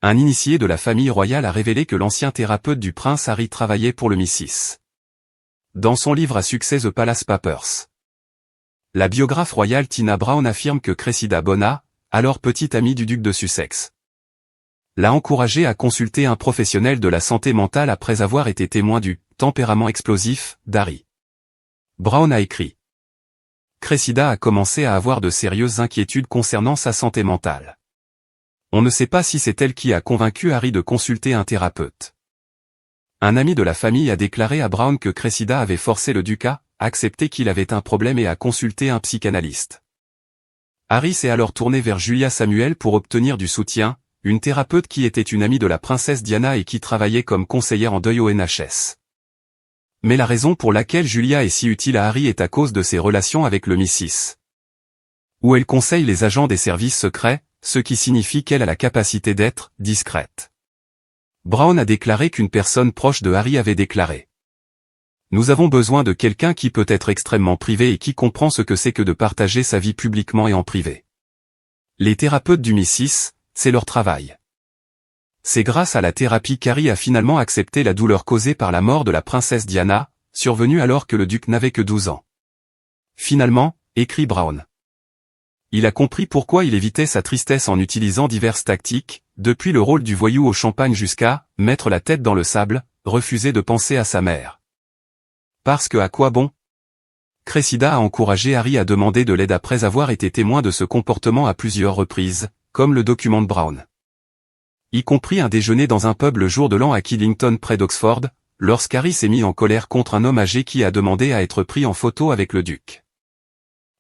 Un initié de la famille royale a révélé que l'ancien thérapeute du prince Harry travaillait pour le MI6. Dans son livre à succès The Palace Papers, la biographe royale Tina Brown affirme que Cressida Bona, alors petite amie du duc de Sussex, l'a encouragé à consulter un professionnel de la santé mentale après avoir été témoin du « tempérament explosif » d'Harry. Brown a écrit: Cressida a commencé à avoir de sérieuses inquiétudes concernant sa santé mentale. On ne sait pas si c'est elle qui a convaincu Harry de consulter un thérapeute. Un ami de la famille a déclaré à Brown que Cressida avait forcé le duc à accepter qu'il avait un problème et à consulter un psychanalyste. Harry s'est alors tourné vers Julia Samuel pour obtenir du soutien, une thérapeute qui était une amie de la princesse Diana et qui travaillait comme conseillère en deuil au NHS. Mais la raison pour laquelle Julia est si utile à Harry est à cause de ses relations avec le MI6, où elle conseille les agents des services secrets, ce qui signifie qu'elle a la capacité d'être discrète. Brown a déclaré qu'une personne proche de Harry avait déclaré: Nous avons besoin de quelqu'un qui peut être extrêmement privé et qui comprend ce que c'est que de partager sa vie publiquement et en privé. Les thérapeutes du MI6, c'est leur travail. C'est grâce à la thérapie qu'Harry a finalement accepté la douleur causée par la mort de la princesse Diana, survenue alors que le duc n'avait que 12 ans. Finalement, écrit Brown, il a compris pourquoi il évitait sa tristesse en utilisant diverses tactiques, depuis le rôle du voyou au champagne jusqu'à mettre la tête dans le sable, refuser de penser à sa mère. Parce que à quoi bon? Cressida a encouragé Harry à demander de l'aide après avoir été témoin de ce comportement à plusieurs reprises, comme le documente Brown. Y compris un déjeuner dans un pub le jour de l'an à Killington près d'Oxford, lorsqu'Harry s'est mis en colère contre un homme âgé qui a demandé à être pris en photo avec le duc.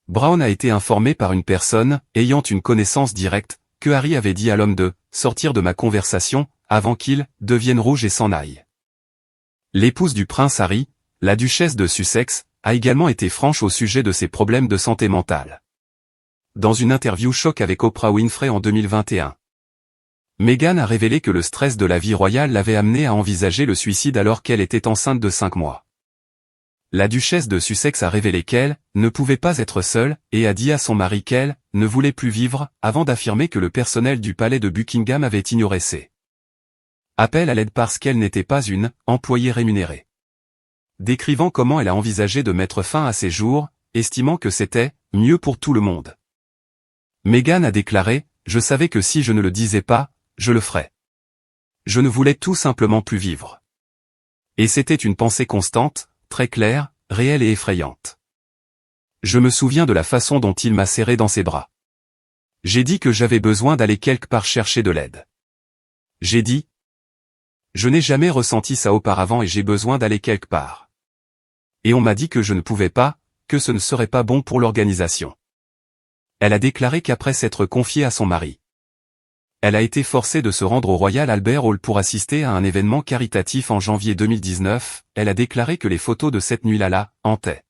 Brown a été informé par une personne, ayant une connaissance directe, que Harry avait dit à l'homme de « sortir de ma conversation » avant qu'il « devienne rouge et s'en aille ». L'épouse du prince Harry, la duchesse de Sussex, a également été franche au sujet de ses problèmes de santé mentale. Dans une interview choc avec Oprah Winfrey en 2021, Meghan a révélé que le stress de la vie royale l'avait amenée à envisager le suicide alors qu'elle était enceinte de 5 mois. La duchesse de Sussex a révélé qu'elle ne pouvait pas être seule et a dit à son mari qu'elle ne voulait plus vivre, avant d'affirmer que le personnel du palais de Buckingham avait ignoré ses appels à l'aide parce qu'elle n'était pas une employée rémunérée. Décrivant comment elle a envisagé de mettre fin à ses jours, estimant que c'était mieux pour tout le monde. Meghan a déclaré: Je savais que si je ne le disais pas, je le ferais. Je ne voulais tout simplement plus vivre. Et c'était une pensée constante, très claire, réelle et effrayante. Je me souviens de la façon dont il m'a serré dans ses bras. J'ai dit que j'avais besoin d'aller quelque part chercher de l'aide. J'ai dit: je n'ai jamais ressenti ça auparavant et j'ai besoin d'aller quelque part. Et on m'a dit que je ne pouvais pas, que ce ne serait pas bon pour l'organisation. Elle a déclaré qu'après s'être confiée à son mari, elle a été forcée de se rendre au Royal Albert Hall pour assister à un événement caritatif en janvier 2019, elle a déclaré que les photos de cette nuit-là la hantaient.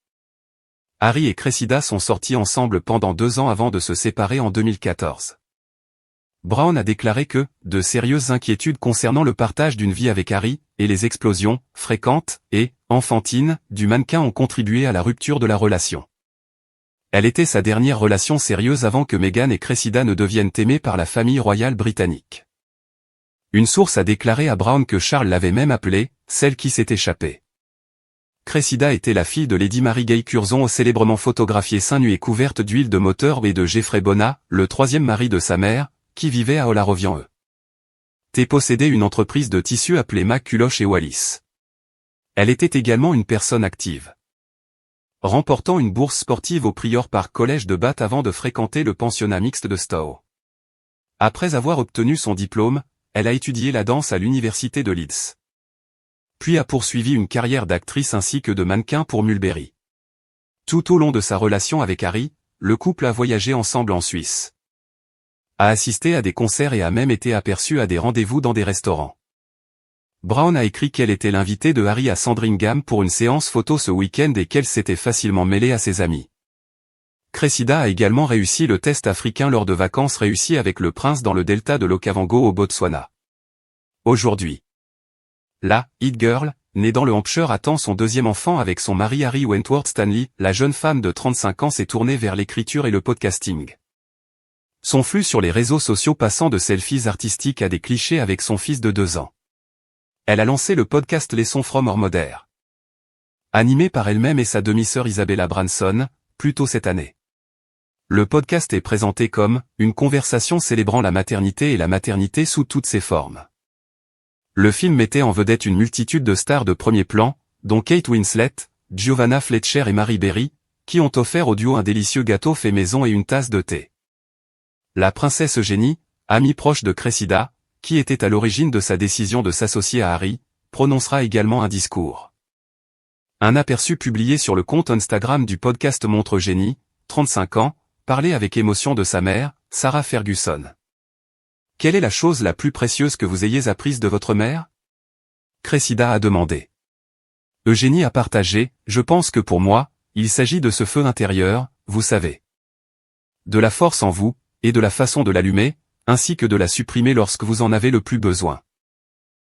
Harry et Cressida sont sortis ensemble pendant 2 ans avant de se séparer en 2014. Brown a déclaré que de sérieuses inquiétudes concernant le partage d'une vie avec Harry, et les explosions, fréquentes et enfantines, du mannequin ont contribué à la rupture de la relation. Elle était sa dernière relation sérieuse avant que Meghan et Cressida ne deviennent aimées par la famille royale britannique. Une source a déclaré à Brown que Charles l'avait même appelée « celle qui s'est échappée ». Cressida était la fille de Lady Mary Gay Curzon, célèbrement photographiée seins nus et couverte d'huile de moteur, et de Geoffrey Bona, le 3e mari de sa mère, qui vivait à Olarovian. Possédait une entreprise de tissus appelée McCulloch et Wallis. Elle était également une personne active, remportant une bourse sportive au Prior Park College de Bath avant de fréquenter le pensionnat mixte de Stowe. Après avoir obtenu son diplôme, elle a étudié la danse à l'université de Leeds. Puis a poursuivi une carrière d'actrice ainsi que de mannequin pour Mulberry. Tout au long de sa relation avec Harry, le couple a voyagé ensemble en Suisse, a assisté à des concerts et a même été aperçu à des rendez-vous dans des restaurants. Brown a écrit qu'elle était l'invitée de Harry à Sandringham pour une séance photo ce week-end et qu'elle s'était facilement mêlée à ses amis. Cressida a également réussi le test africain lors de vacances réussies avec le prince dans le delta de l'Okavango au Botswana. Aujourd'hui, la It Girl, née dans le Hampshire, attend son 2e enfant avec son mari Harry Wentworth Stanley. La jeune femme de 35 ans s'est tournée vers l'écriture et le podcasting. Son flux sur les réseaux sociaux passant de selfies artistiques à des clichés avec son fils de 2 ans. Elle a lancé le podcast Lessons from Her Mother, animé par elle-même et sa demi-sœur Isabella Branson, plus tôt cette année. Le podcast est présenté comme « une conversation célébrant la maternité et la maternité sous toutes ses formes ». Le film mettait en vedette une multitude de stars de premier plan, dont Kate Winslet, Giovanna Fletcher et Marie Berry, qui ont offert au duo un délicieux gâteau fait maison et une tasse de thé. La princesse Eugénie, amie proche de Cressida, qui était à l'origine de sa décision de s'associer à Harry, prononcera également un discours. Un aperçu publié sur le compte Instagram du podcast montre Eugénie, 35 ans, parler avec émotion de sa mère, Sarah Ferguson. Quelle est la chose la plus précieuse que vous ayez apprise de votre mère? Cressida a demandé. Eugénie a partagé, je pense que pour moi, il s'agit de ce feu intérieur, vous savez. De la force en vous, et de la façon de l'allumer, ainsi que de la supprimer lorsque vous en avez le plus besoin.